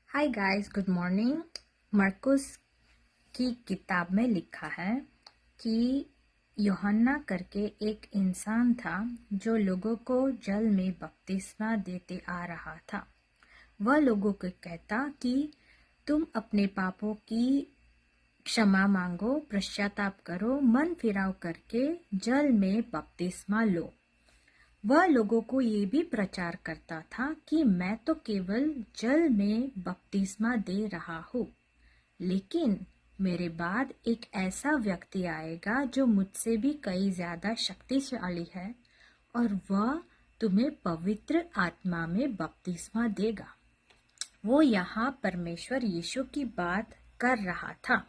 Hi guys, good morning. मरकुस की किताब में लिखा है कि यूहन्ना करके एक इंसान था जो लोगों को जल में बपतिस्मा देते आ रहा था। वह लोगों को कहता कि तुम अपने पापों की क्षमा मांगो, पश्चाताप करो, मन फिराव करके जल में बपतिस्मा लो। वह लोगों को ये भी प्रचार करता था कि मैं तो केवल जल में बपतिस्मा दे रहा हूँ, लेकिन मेरे बाद एक ऐसा व्यक्ति आएगा जो मुझसे भी कई ज्यादा शक्तिशाली है और वह तुम्हें पवित्र आत्मा में बपतिस्मा देगा। वो यहाँ परमेश्वर यीशु की बात कर रहा था।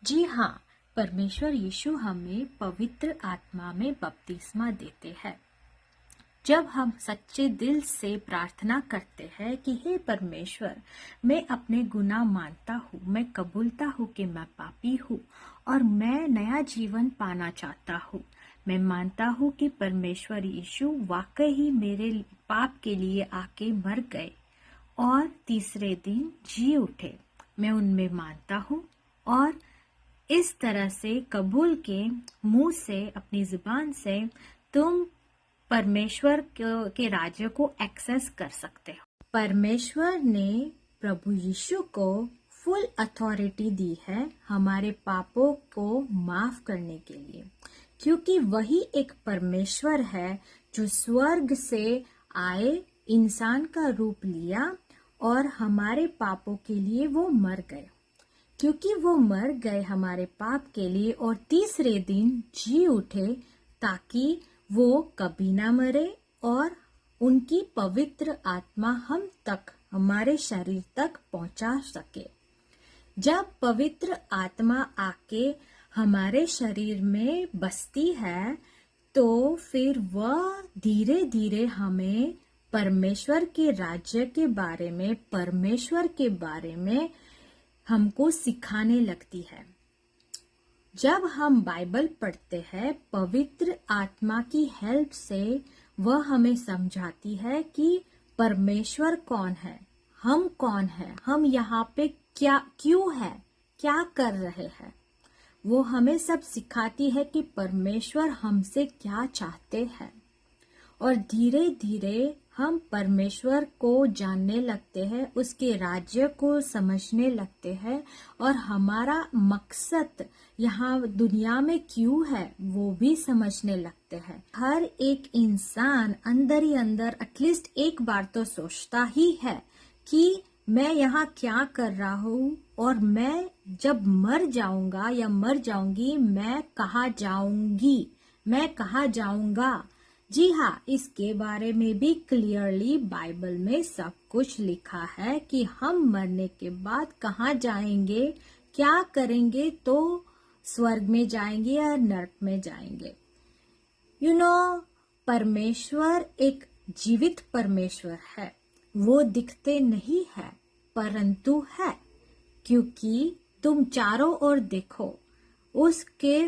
जी हाँ, परमेश्वर यीशु हमें पवित्र आत्मा में बपतिस्मा देते हैं। जब हम सच्चे दिल से प्रार्थना करते हैं कि हे परमेश्वर, मैं अपने गुनाह मानता हूँ, मैं कबूलता हूँ कि मैं पापी हूँ और मैं नया जीवन पाना चाहता हूँ। मैं मानता हूँ कि परमेश्वर यीशु वाकई ही मेरे पाप के लिए आके मर गए और तीसरे दिन जी उठे। मैं उनमें मानता हूँ और इस तरह से कबूल के मुंह से, अपनी जुबान से तुम परमेश्वर के राज्य को एक्सेस कर सकते हो। परमेश्वर ने प्रभु यीशु को फुल अथॉरिटी दी है हमारे पापों को माफ करने के लिए, क्योंकि वही एक परमेश्वर है जो स्वर्ग से आए, इंसान का रूप लिया और हमारे पापों के लिए वो मर गए। क्योंकि वो मर गए हमारे पाप के लिए और तीसरे दिन जी उठे ताकि वो कभी ना मरे और उनकी पवित्र आत्मा हम तक, हमारे शरीर तक पहुंचा सके। जब पवित्र आत्मा आके हमारे शरीर में बसती है तो फिर वह धीरे धीरे हमें परमेश्वर के राज्य के बारे में, परमेश्वर के बारे में हमको सिखाने लगती है। जब हम बाइबल पढ़ते हैं, पवित्र आत्मा की हेल्प से वह हमें समझाती है कि परमेश्वर कौन है, हम कौन है, हम यहाँ पे क्यों है, क्या कर रहे हैं। वो हमें सब सिखाती है कि परमेश्वर हमसे क्या चाहते हैं और धीरे धीरे हम परमेश्वर को जानने लगते हैं, उसके राज्य को समझने लगते हैं और हमारा मकसद यहाँ दुनिया में क्यों है वो भी समझने लगते हैं। हर एक इंसान अंदर ही अंदर एटलीस्ट एक बार तो सोचता ही है कि मैं यहाँ क्या कर रहा हूँ और मैं जब मर जाऊंगा या मर जाऊंगी मैं कहाँ जाऊंगी, मैं कहाँ जाऊंगा। जी हाँ, इसके बारे में भी क्लियरली बाइबल में सब कुछ लिखा है कि हम मरने के बाद कहाँ जाएंगे, क्या करेंगे, तो स्वर्ग में जाएंगे या नरक में जाएंगे। परमेश्वर एक जीवित परमेश्वर है। वो दिखते नहीं है परंतु है, क्योंकि तुम चारों ओर देखो, उसके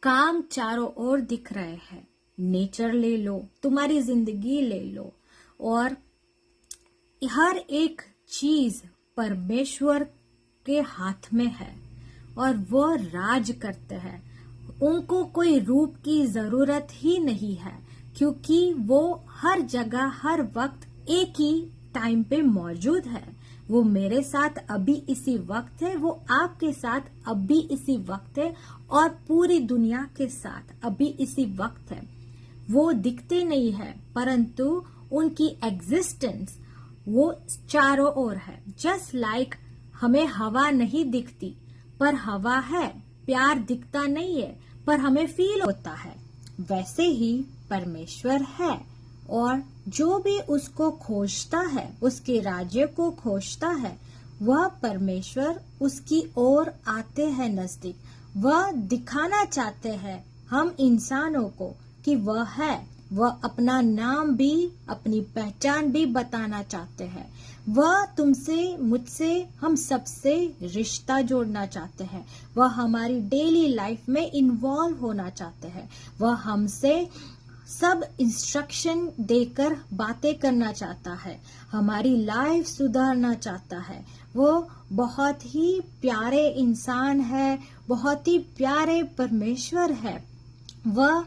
काम चारों ओर दिख रहे हैं। नेचर ले लो, तुम्हारी जिंदगी ले लो और हर एक चीज परमेश्वर के हाथ में है और वो राज करते हैं। उनको कोई रूप की जरूरत ही नहीं है, क्योंकि वो हर जगह हर वक्त एक ही टाइम पे मौजूद है। वो मेरे साथ अभी इसी वक्त है, वो आपके साथ अभी इसी वक्त है और पूरी दुनिया के साथ अभी इसी वक्त है। वो दिखते नहीं है परंतु उनकी एग्जिस्टेंस वो चारों ओर है। जस्ट लाइक हमें हवा नहीं दिखती पर हवा है, प्यार दिखता नहीं है पर हमें फील होता है, वैसे ही परमेश्वर है और जो भी उसको खोजता है, उसके राज्य को खोजता है, वह परमेश्वर उसकी ओर आते हैं नजदीक। वह दिखाना चाहते हैं हम इंसानों को कि वह है, वह अपना नाम भी, अपनी पहचान भी बताना चाहते हैं। वह तुमसे, मुझसे, हम सबसे रिश्ता जोड़ना चाहते हैं। वह हमारी डेली लाइफ में इन्वॉल्व होना चाहते हैं। वह हमसे सब इंस्ट्रक्शन देकर बातें करना चाहता है, हमारी लाइफ सुधारना चाहता है। वो बहुत ही प्यारे इंसान है, बहुत ही प्यारे परमेश्वर है। वह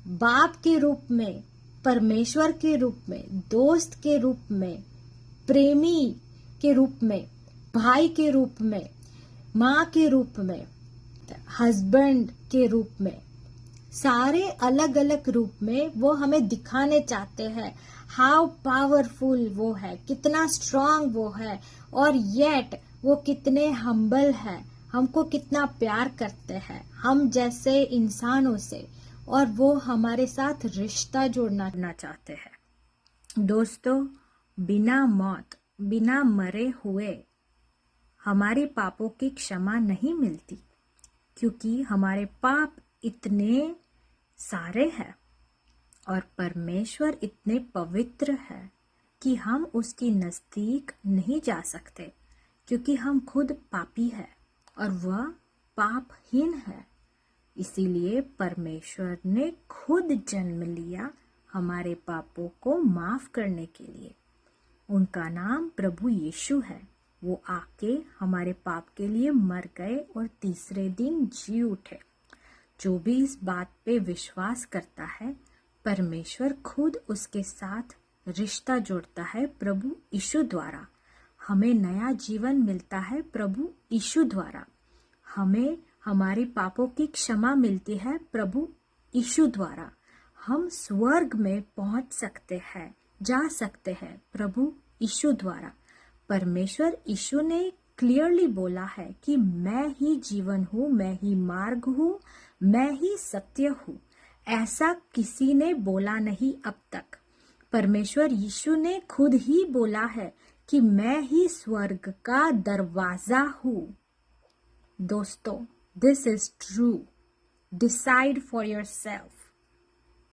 बाप के रूप में, परमेश्वर के रूप में, दोस्त के रूप में, प्रेमी के रूप में, भाई के रूप में, माँ के रूप में, हस्बैंड के रूप में, सारे अलग अलग रूप में वो हमें दिखाने चाहते हैं हाउ पावरफुल वो है, कितना स्ट्रांग वो है, और येट वो कितने हम्बल है, हमको कितना प्यार करते हैं हम जैसे इंसानों से, और वो हमारे साथ रिश्ता जोड़ना चाहते हैं। दोस्तों, बिना मौत, बिना मरे हुए हमारे पापों की क्षमा नहीं मिलती, क्योंकि हमारे पाप इतने सारे हैं और परमेश्वर इतने पवित्र है कि हम उसके नजदीक नहीं जा सकते, क्योंकि हम खुद पापी है और वह पापहीन है। इसीलिए परमेश्वर ने खुद जन्म लिया हमारे पापों को माफ करने के लिए। उनका नाम प्रभु यीशु है। वो आके हमारे पाप के लिए मर गए और तीसरे दिन जी उठे। जो भी इस बात पे विश्वास करता है, परमेश्वर खुद उसके साथ रिश्ता जोड़ता है प्रभु यीशु द्वारा। हमें नया जीवन मिलता है प्रभु यीशु द्वारा। हमें हमारे पापों की क्षमा मिलती है प्रभु यीशु द्वारा। हम स्वर्ग में पहुंच सकते हैं, जा सकते हैं प्रभु यीशु द्वारा। परमेश्वर यीशु ने क्लियरली बोला है कि मैं ही जीवन हूँ, मैं ही मार्ग हूँ, मैं ही सत्य हूँ। ऐसा किसी ने बोला नहीं अब तक। परमेश्वर यीशु ने खुद ही बोला है कि मैं ही स्वर्ग का दरवाजा हूँ। दोस्तों, this is true. Decide for yourself.